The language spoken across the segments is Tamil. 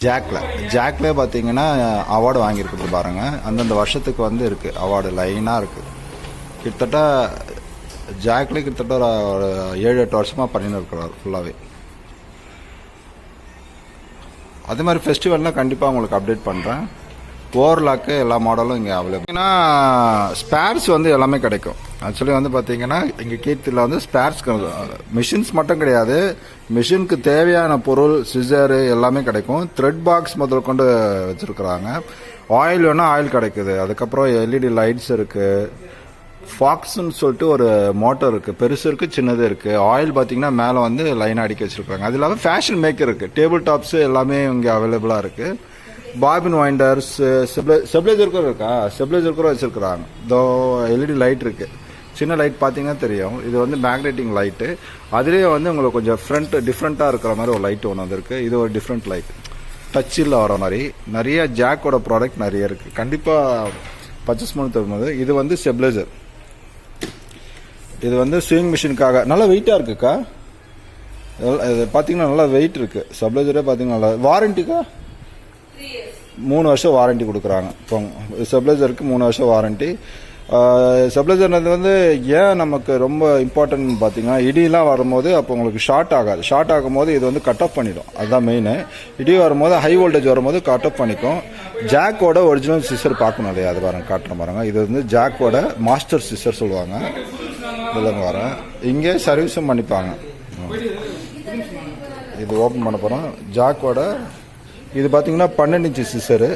ஜாக்ல பார்த்தீங்கன்னா அவார்டு வாங்கியிருக்குது பாருங்கள். அந்தந்த வருஷத்துக்கு வந்து இருக்குது அவார்டு லைனாக இருக்குது. கிட்டத்தட்ட ஜாக்லேயே கிட்டத்தட்ட ஒரு 7-8 வருஷமாக பண்ணின்னு இருக்கிறார் ஃபுல்லாகவே. அதே மாதிரி ஃபெஸ்டிவல்னால் கண்டிப்பாக உங்களுக்கு அப்டேட் பண்ணுறேன். ஓவர்லாக்கு எல்லா மாடலும் இங்கே அவைலபிள். ஏன்னா ஸ்பேர்ஸ் வந்து எல்லாமே கிடைக்கும். ஆக்சுவலி வந்து பார்த்தீங்கன்னா இங்கே கீர்த்தியில் வந்து ஸ்பேர்ஸ் மிஷின்ஸ் மட்டும் கிடையாது, மிஷினுக்கு தேவையான பொருள் சிசரு எல்லாமே கிடைக்கும். த்ரெட் பாக்ஸ் முதல் கொண்டு வச்சுருக்குறாங்க. ஆயில் வேணால் ஆயில் கிடைக்குது. அதுக்கப்புறம் எல்இடி லைட்ஸ் இருக்குது. ஃபாக்ஸ்ன்னு சொல்லிட்டு ஒரு மோட்டர் இருக்குது, பெருசு இருக்குது சின்னது இருக்குது. ஆயில் பார்த்தீங்கன்னா மேலே வந்து லைனாக அடிக்க வச்சுருக்காங்க. அது இல்லாமல் ஃபேஷன் மேக்கர் இருக்குது. டேபிள் டாப்ஸு எல்லாமே இங்கே அவைலபிளாக இருக்குது. பாபின் வைண்டர்ஸ், ஸ்டெபிளைசர் கூட இருக்கா, ஸ்டெபிளைசர் கூட வச்சுருக்குறாங்க. இதோ எல்இடி லைட் இருக்குது, சின்ன லைட் பார்த்தீங்கன்னா தெரியும். இது வந்து மேக்னெட்டிங் லைட்டு. அதுலேயே வந்து உங்களுக்கு கொஞ்சம் டிஃப்ரெண்ட்டாக இருக்கிற மாதிரி ஒரு லைட் ஒன்று வந்துருக்கு. இது ஒரு டிஃப்ரெண்ட் லைட், டச்சில் வர மாதிரி. நிறைய ஜாக்கோட ப்ராடக்ட் நிறைய இருக்குது. கண்டிப்பாக பர்ச்சேஸ் பண்ணி தரும்போது இது வந்து ஸ்டெபிளைசர். இது வந்து ஸ்விங் மிஷினுக்காக நல்லா வெயிட்டாக இருக்குக்கா. இது பார்த்தீங்கன்னா நல்லா வெயிட் இருக்குது. ஸ்டெபிளைசரே பார்த்தீங்கன்னா நல்லா. வாரண்டிக்கா 3 வருஷம் வாரண்டி கொடுக்குறாங்க. இப்போ ஸ்டெபிளைசருக்கு 3 வருஷம் வாரண்டி. ஸ்டெபிளைசர்னது வந்து ஏன் நமக்கு ரொம்ப இம்பார்ட்டன்ட் பார்த்தீங்கன்னா, இடியெலாம் வரும்போது அப்போ உங்களுக்கு ஷார்ட் ஆகாது. ஷார்ட் ஆகும்போது இது வந்து கட் ஆஃப் பண்ணிடும். அதுதான் மெயின். இடி வரும்போது ஹை வோல்டேஜ் வரும்போது கட் ஆஃப் பண்ணிக்கும். ஜாக்கோட ஒரிஜினல் சிஸ்டர் பார்க்கணும் இல்லையா, அது பாருங்க காட்டுறேன் பாருங்க. இது வந்து ஜாக்கோட மாஸ்டர் சிஸ்டர் சொல்லுவாங்க. இதெல்லாம் வரேன் இங்கே சர்வீஸும் பண்ணிப்பாங்க. இது ஓப்பன் பண்ண போகிறோம். ஜாக்கோட இது பார்த்தீங்கன்னா 12 இன்ச்சு சிஸ்டரு,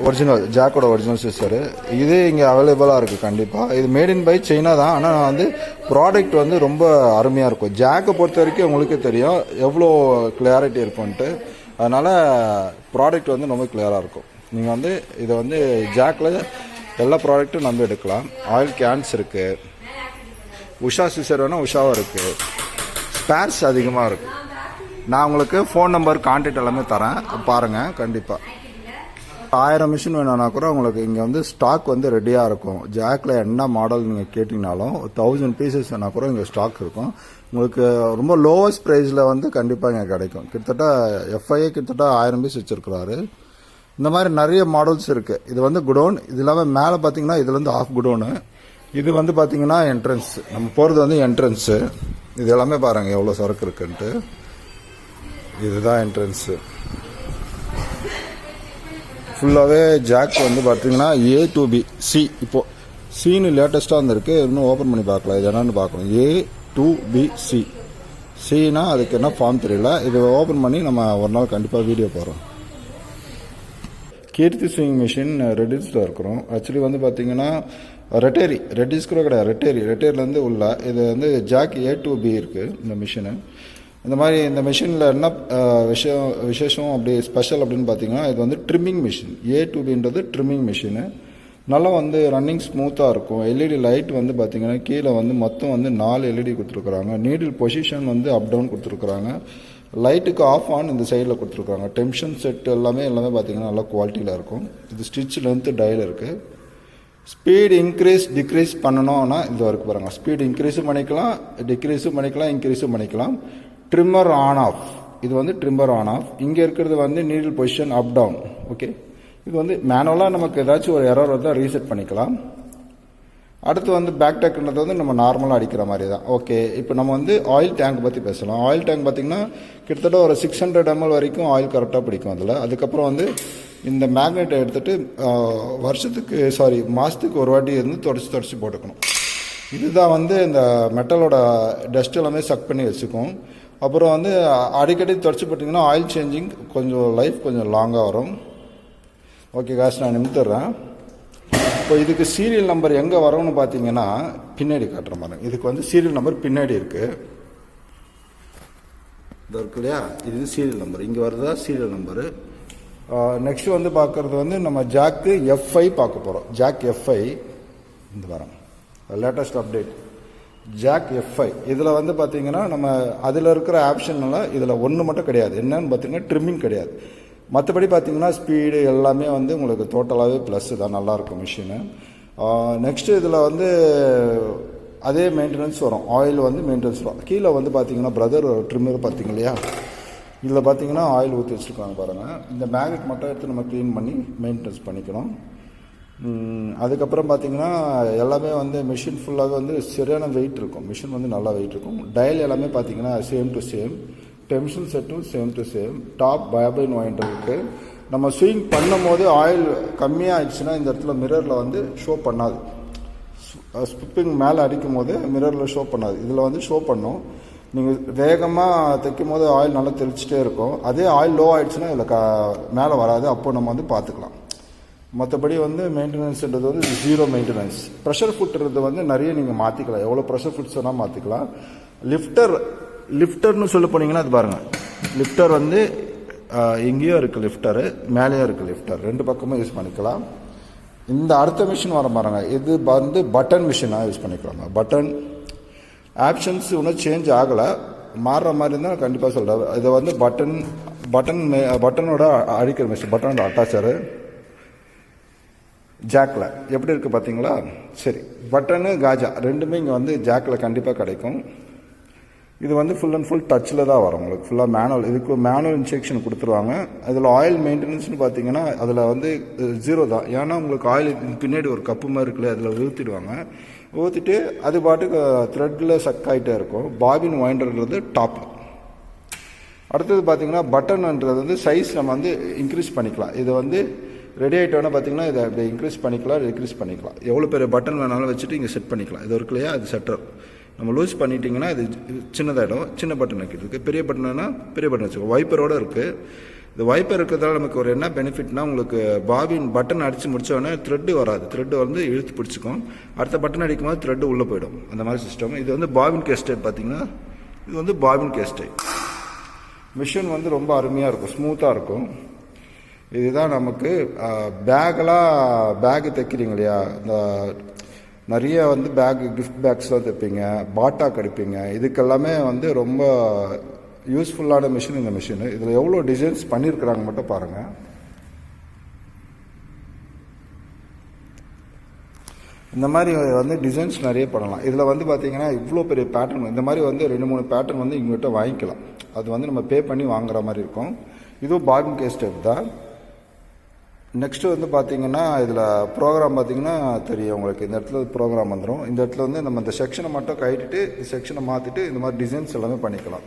ஒரிஜினல் ஜாக்கோட ஒரிஜினல் சிஸ்டரு. இது இங்கே அவைலபிளாக இருக்குது. கண்டிப்பாக இது மேட் இன் பை சைனா தான். ஆனால் வந்து ப்ராடக்ட் வந்து ரொம்ப அருமையாக இருக்கும். ஜாக்கை பொறுத்த வரைக்கும் உங்களுக்கே தெரியும் எவ்வளோ கிளியாரிட்டி இருக்கும்ன்ட்டு. அதனால் ப்ராடக்ட் வந்து ரொம்ப கிளியராக இருக்கும். நீங்கள் வந்து இதை வந்து ஜாக்கில் எல்லா ப்ராடக்ட்டும் நம்ம எடுக்கலாம். ஆயில் கேன்ஸ் இருக்குது. உஷா சிஸ்டர் வேணால் உஷாவும் இருக்குது. ஸ்பேர்ஸ் அதிகமாக இருக்குது. நான் உங்களுக்கு ஃபோன் நம்பர் கான்டாக்ட் எல்லாமே தரேன், பாருங்கள். கண்டிப்பாக 1000 மிஷின் வேணும்னா கூட உங்களுக்கு இங்கே வந்து ஸ்டாக் வந்து ரெடியாக இருக்கும். ஜாக்கில் என்ன மாடல் நீங்கள் கேட்டிங்கனாலும் 1000 பீசஸ் வேணால் கூட இங்கே ஸ்டாக் இருக்கும். உங்களுக்கு ரொம்ப லோவஸ்ட் ப்ரைஸில் வந்து கண்டிப்பாக இங்கே கிடைக்கும். கிட்டத்தட்ட எஃப்ஐஏ கிட்டத்தட்ட 1000 பீஸ் வச்சுருக்கிறாரு. இந்த மாதிரி நிறைய மாடல்ஸ் இருக்குது. இது வந்து குடோன். இது இல்லாமல் மேலே பார்த்தீங்கன்னா இதுல வந்து ஆஃப் குடோனு. இது வந்து பார்த்தீங்கன்னா என்ட்ரன்ஸ். நம்ம போகிறது வந்து என்ட்ரன்ஸு. இது எல்லாமே பாருங்கள் எவ்வளோ சரக்கு இருக்குன்ட்டு. இதுதான் என்ட்ரன்ஸு. ஃபுல்லாகவே ஜாக் வந்து பார்த்தீங்கன்னா A to B C. இப்போது சீனு லேட்டஸ்ட்டாக வந்துருக்கு. இன்னும் ஓப்பன் பண்ணி பார்க்கலாம். இது என்னன்னு பார்க்கணும். A to B C. சீனா அதுக்கு என்ன ஃபார்ம் தெரியல. இது ஓப்பன் பண்ணி நம்ம ஒரு நாள் கண்டிப்பாக வீடியோ போடுறோம். கீர்த்தி ஸ்விங் மிஷின் ரெட்டிஸில் இருக்கிறோம். ஆக்சுவலி வந்து பார்த்தீங்கன்னா ரெட்டிஸ் கூட கிடையாது, ரெட்டேரிலேருந்து உள்ள இது வந்து ஜாக் A to B இருக்குது இந்த மிஷினு. இந்த மாதிரி இந்த மிஷினில் என்ன விசேஷம் அப்படி ஸ்பெஷல் அப்படின்னு பார்த்தீங்கன்னா, இது வந்து ட்ரிம்மிங் மிஷின். A to Bன்றது ட்ரிம்மிங் மிஷினு. நல்லா வந்து ரன்னிங் ஸ்மூத்தாக இருக்கும். எல்இடி லைட் வந்து பார்த்தீங்கன்னா கீழே வந்து மொத்தம் வந்து 4 எல்இடி கொடுத்துருக்குறாங்க. நீடில் பொசிஷன் வந்து அப் டவுன் கொடுத்துருக்குறாங்க. லைட்டுக்கு ஆஃப் ஆன் இந்த சைடில் கொடுத்துருக்காங்க. டென்ஷன் செட் எல்லாமே பார்த்தீங்கன்னா நல்லா குவாலிட்டியில் இருக்கும். இது ஸ்டிச் லென்த்து டயல் இருக்குது. ஸ்பீடு இன்க்ரீஸ் டிக்ரீஸ் பண்ணணும்னா இது வரைக்கும் பாருங்கள். ஸ்பீடு இன்க்ரீஸும் பண்ணிக்கலாம், டிக்ரீஸும் பண்ணிக்கலாம், இன்க்ரீஸும் பண்ணிக்கலாம். Trimmer on off. இது வந்து ட்ரிம்மர் ஆன் ஆஃப். இங்கே இருக்கிறது வந்து needle position up down. Okay, இது வந்து மேனுவலாக நமக்கு ஏதாச்சும் ஒரு எரர் வந்தால் ரீசெட் பண்ணிக்கலாம். அடுத்து வந்து பேக் டேக்குன்றது வந்து நம்ம நார்மலாக அடிக்கிற மாதிரி தான். ஓகே, இப்போ நம்ம வந்து ஆயில் டேங்க் பற்றி பேசலாம். ஆயில் டேங்க் பார்த்திங்கன்னா கிட்டத்தட்ட ஒரு 600 ml வரைக்கும் ஆயில் கரெக்டாக பிடிக்கும் அதில். அதுக்கப்புறம் வந்து இந்த மேக்னெட்டை எடுத்துகிட்டு மாதத்துக்கு ஒரு வாட்டி வந்து தொடச்சி போட்டுக்கணும். இதுதான் வந்து இந்த மெட்டலோட டஸ்ட் எல்லாமே சக் பண்ணி வச்சுக்கும். அப்புறம் வந்து அடிக்கடி தொடச்சி போட்டிங்கன்னா ஆயில் சேஞ்சிங் கொஞ்சம் லைஃப் கொஞ்சம் லாங்காக வரும். ஓகே காசு நான் நிமித்துறேன். இப்போ இதுக்கு சீரியல் நம்பர் எங்கே வரும்னு பார்த்தீங்கன்னா பின்னாடி காட்டுற மாதிரி. இதுக்கு வந்து சீரியல் நம்பர் பின்னாடி இருக்குது. இது இருக்கு இல்லையா, இது சீரியல் நம்பர். இங்கே வருதா சீரியல் நம்பரு. நெக்ஸ்ட் வந்து பார்க்குறது வந்து நம்ம ஜாக்கு F5 பார்க்க போகிறோம். ஜாக் F5 இந்த வாரம் லேட்டஸ்ட் அப்டேட் ஜாக் F5. இதில் வந்து பார்த்தீங்கன்னா நம்ம அதில் இருக்கிற ஆப்ஷன்லாம் இதில் ஒன்று மட்டும் கிடையாது. என்னன்னு பார்த்தீங்கன்னா ட்ரிம்மிங் கிடையாது. மற்றபடி பார்த்தீங்கன்னா ஸ்பீடு எல்லாமே வந்து உங்களுக்கு டோட்டலாகவே ப்ளஸ் தான். நல்லாயிருக்கும் மிஷினு. நெக்ஸ்ட்டு இதில் வந்து அதே மெயின்டெனன்ஸ் வரும். ஆயில் வந்து மெயின்டெனன்ஸ் வரும். கீழே வந்து பார்த்தீங்கன்னா பிரதர் ட்ரிம்மர் பார்த்தீங்க இல்லையா, இதில் பார்த்தீங்கன்னா ஆயில் ஊற்றி வச்சுருக்காங்க பாருங்கள். இந்த மேக்னெட் மட்டும் எடுத்து நம்ம க்ளீன் பண்ணி மெயின்டெனன்ஸ் பண்ணிக்கணும். அதுக்கப்புறம் பார்த்தீங்கன்னா எல்லாமே வந்து மிஷின் ஃபுல்லாகவே வந்து சரியான வெயிட் இருக்கும். மிஷின் வந்து நல்லா வெயிட் இருக்கும். டயல் எல்லாமே பார்த்தீங்கன்னா சேம் டு சேம். டென்ஷன் செட்டும் same to same. Top bobbin winder இருக்குது. நம்ம ஸ்விங் பண்ணும் போது ஆயில் கம்மியாக ஆயிடுச்சுன்னா இந்த இடத்துல மிரரில் வந்து ஷோ பண்ணாது. ஸ்பிப்பிங் மேலே அடிக்கும் போது மிரரில் ஷோ பண்ணாது. இதில் வந்து ஷோ பண்ணும். நீங்கள் வேகமாக தைக்கும் போது ஆயில் நல்லா தெளிச்சிட்டே இருக்கும். அதே ஆயில் லோ ஆகிடுச்சுன்னா இதில் மேலே வராது. அப்போ நம்ம வந்து பார்த்துக்கலாம். மற்றபடி வந்து மெயின்டெனன்ஸ்ன்றது வந்து ஜீரோ மெயின்டெனன்ஸ். ப்ரெஷர் ஃபுட்டுறது வந்து நிறைய நீங்கள் மாற்றிக்கலாம். எவ்வளோ ப்ரெஷர் ஃபுட்ஸ் வேணால் மாற்றிக்கலாம். லிஃப்டர்னு சொல்ல போனீங்கன்னா அது பாருங்கள். லிஃப்டர் வந்து எங்கேயோ இருக்குது லிஃப்டரு, மேலேயும் இருக்குது லிஃப்டர். ரெண்டு பக்கமும் யூஸ் பண்ணிக்கலாம். இந்த அடுத்த மிஷின் வர பாருங்க. இது வந்து பட்டன் மிஷினாக யூஸ் பண்ணிக்கலாங்க. பட்டன் ஆப்ஷன்ஸ் இன்னும் சேஞ்ச் ஆகலை. மாறுற மாதிரி இருந்தால் கண்டிப்பாக சொல்கிறேன். இதை வந்து பட்டனோட அடிக்கிற மிஷின், பட்டனோட அட்டாச்சரு. ஜாக்கில் எப்படி இருக்குது பார்த்தீங்களா? சரி, பட்டனு காஜா ரெண்டுமே இங்கே வந்து ஜாக்கில் கண்டிப்பாக கிடைக்கும். இது வந்து ஃபுல் அண்ட் ஃபுல் டச்சில் தான் வரும் உங்களுக்கு. ஃபுல்லாக மேனுவல். இதுக்கு மேனுவல் இன்ஸ்ட்ரக்ஷன் கொடுத்துருவாங்க. அதில் ஆயில் மெயின்டெனன்ஸ்னு பார்த்தீங்கன்னா அதில் வந்து ஜீரோ தான். ஏன்னா உங்களுக்கு ஆயில் பின்னாடி ஒரு கப்பு மாதிரி இருக்குல்ல, அதில் ஊற்றிடுவாங்க. ஊற்றிட்டு அது பாட்டுக்கு த்ரெட்டில் சக் ஆகிட்டே இருக்கும். பாபின் வைண்டர்ன்றது டாப். அடுத்தது பார்த்தீங்கன்னா பட்டன்ன்றது வந்து சைஸ் நம்ம வந்து இன்க்ரீஸ் பண்ணிக்கலாம். இது வந்து ரெடி ஆகிட்டோன்னா பார்த்தீங்கன்னா இதை அப்படி இன்க்ரீஸ் பண்ணிக்கலாம், டிக்ரீஸ் பண்ணிக்கலாம். எவ்வளோ பெரிய பட்டன் வேணாலும் வச்சுட்டு இங்கே செட் பண்ணிக்கலாம். இது இருக்கு இல்லையா, அது செட்டர். நம்ம லூஸ் பண்ணிட்டீங்கன்னா இது சின்னதாகிடும். சின்ன பட்டன் வைக்கிறதுக்கு. பெரிய பட்டன்னா பெரிய பட்டன் வச்சுக்கோ. வைப்பரோடு இருக்குது. இந்த வைப்பர் இருக்கிறதால நமக்கு ஒரு என்ன பெனிஃபிட்னா, உங்களுக்கு பாபின் பட்டன் அடித்து முடித்தோடனே த்ரெட்டு வராது. த்ரெட்டு வந்து இழுத்து பிடிச்சிக்கும். அடுத்த பட்டன் அடிக்கும் போது த்ரெட்டு உள்ளே போயிடும். அந்த மாதிரி சிஸ்டம். இது வந்து பாபின் கேஸ்டைப் பார்த்தீங்கன்னா இது வந்து பாபின் கேஸ்டைப். மிஷின் வந்து ரொம்ப அருமையாக இருக்கும், ஸ்மூத்தாக இருக்கும். இதுதான் நமக்கு பேக்கு தைக்கிறீங்க இல்லையா, இந்த நிறைய வந்து கிஃப்ட் பேக்ஸ்லாம் தைப்பீங்க, பாட்டா கிடைப்பீங்க. இதுக்கெல்லாமே வந்து ரொம்ப யூஸ்ஃபுல்லான மிஷின் இந்த மிஷின். இதில் எவ்வளோ டிசைன்ஸ் பண்ணியிருக்கிறாங்க மட்டும் பாருங்கள். இந்த மாதிரி வந்து டிசைன்ஸ் நிறைய பண்ணலாம். இதில் வந்து பார்த்தீங்கன்னா இவ்வளோ பெரிய பேட்டர்ன். இந்த மாதிரி வந்து 2-3 பேட்டர்ன் வந்து இங்கிட்ட வாங்கிக்கலாம். அது வந்து நம்ம பே பண்ணி வாங்குற மாதிரி இருக்கும். இதுவும் பாபின் கேஸ் டைப் தான். நெக்ஸ்ட்டு வந்து பார்த்தீங்கன்னா இதில் ப்ரோக்ராம் பார்த்தீங்கன்னா தெரியும் உங்களுக்கு. இந்த இடத்துல ப்ரோக்ராம் வந்துடும். இந்த இடத்துல வந்து நம்ம இந்த செக்ஷனை மட்டும் கட்டிட்டு செக்ஷனை மாற்றிட்டு இந்த மாதிரி டிசைன்ஸ் எல்லாமே பண்ணிக்கலாம்.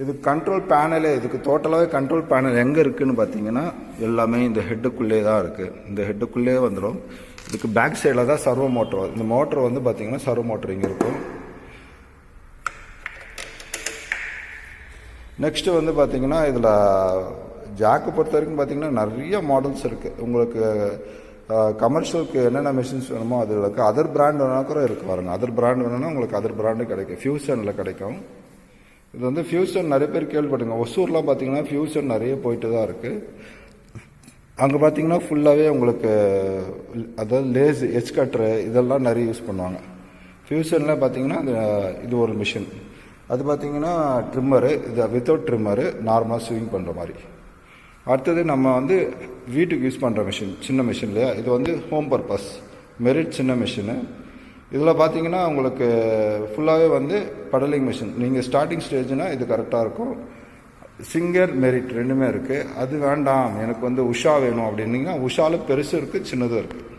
இது கண்ட்ரோல் பேனலே. இதுக்கு டோட்டலாகவே கண்ட்ரோல் பேனல் எங்கே இருக்குதுன்னு பார்த்தீங்கன்னா எல்லாமே இந்த ஹெட்டுக்குள்ளே தான் இருக்குது. இந்த ஹெட்டுக்குள்ளே வந்துடும். இதுக்கு பேக் சைடில் தான் சர்வோ மோட்டர் வரும். இந்த மோட்டர் வந்து பார்த்தீங்கன்னா சர்வோ மோட்டர் இங்கே இருக்கும். நெக்ஸ்ட்டு வந்து பார்த்தீங்கன்னா இதில் ஜாக்கை பொறுத்த வரைக்கும் பார்த்தீங்கன்னா நிறைய மாடல்ஸ் இருக்குது. உங்களுக்கு கமர்ஷியலுக்கு என்னென்ன மிஷின்ஸ் வேணுமோ அதில் இருக்குது. அதர் பிராண்ட் வேணா கூட இருக்குது பாருங்க. அதர் பிராண்ட் வேணும்னா உங்களுக்கு அதர் பிராண்டும் கிடைக்கும். ஃபியூசனில் கிடைக்கும். இது வந்து ஃபியூசன் நிறைய பேர் கேள்விப்பட்டுங்க. ஒசூர்லாம் பார்த்தீங்கன்னா ஃபியூசன் நிறைய போயிட்டு தான் இருக்குது. அங்கே பார்த்தீங்கன்னா ஃபுல்லாகவே உங்களுக்கு அதாவது லேஸ், எச் கட்ரு இதெல்லாம் நிறைய யூஸ் பண்ணுவாங்க. ஃபியூசனில் பார்த்தீங்கன்னா இது ஒரு மிஷின். அது பார்த்தீங்கன்னா ட்ரிம்மரு. இது வித்தவுட் ட்ரிம்மரு, நார்மலாக ஸ்விங் பண்ணுற மாதிரி. அடுத்தது நம்ம வந்து வீட்டுக்கு யூஸ் பண்ணுற மிஷின், சின்ன மிஷின் இல்லையா. இது வந்து ஹோம் பர்பஸ் மெரிட் சின்ன மிஷினு. இதில் பார்த்தீங்கன்னா உங்களுக்கு ஃபுல்லாகவே வந்து படலிங் மிஷின். நீங்கள் ஸ்டார்டிங் ஸ்டேஜ்னால் இது கரெக்டாக இருக்கும். சிங்கர் மெரிட் ரெண்டுமே இருக்குது. அது வேண்டாம் எனக்கு வந்து உஷா வேணும் அப்படின்னீங்கன்னா உஷாவில் பெருசும் இருக்குது, சின்னதும் இருக்குது.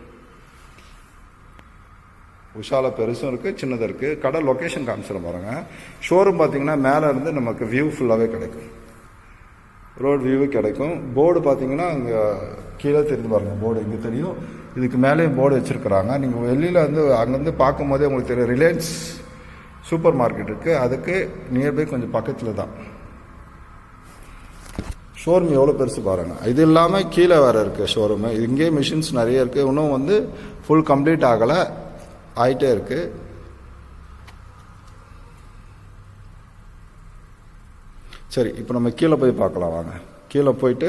உஷாவில் பெருசும் இருக்குது, சின்னதும் இருக்குது. கடை லொக்கேஷன் காமிச்சிட பாருங்கள். ஷோரூம் பார்த்தீங்கன்னா மேலே இருந்து நமக்கு வியூ ஃபுல்லாகவே கிடைக்கும். ரோடு வியூ கிடைக்கும். போர்டு பார்த்தீங்கன்னா அங்கே கீழே தெரிந்து பாருங்கள். போர்டு இங்கே தெரியும். இதுக்கு மேலேயும் போர்டு வச்சுருக்குறாங்க. நீங்கள் வெளியில் வந்து அங்கேருந்து பார்க்கும் போதே உங்களுக்கு தெரியும். ரிலையன்ஸ் சூப்பர் மார்க்கெட் இருக்குது. அதுக்கு நியர்பை கொஞ்சம் பக்கத்தில் தான். ஷோரூம் எவ்வளோ பெருசு பாருங்கள். இது இல்லாமல் கீழே வேறு இருக்குது ஷோரூமு. இங்கேயே மிஷின்ஸ் நிறைய இருக்குது. இன்னும் வந்து ஃபுல் கம்ப்ளீட் ஆகலை, ஆகிட்டே இருக்குது. சரி, இப்போ நம்ம கீழே போய் பார்க்கலாம் வாங்க. கீழே போயிட்டு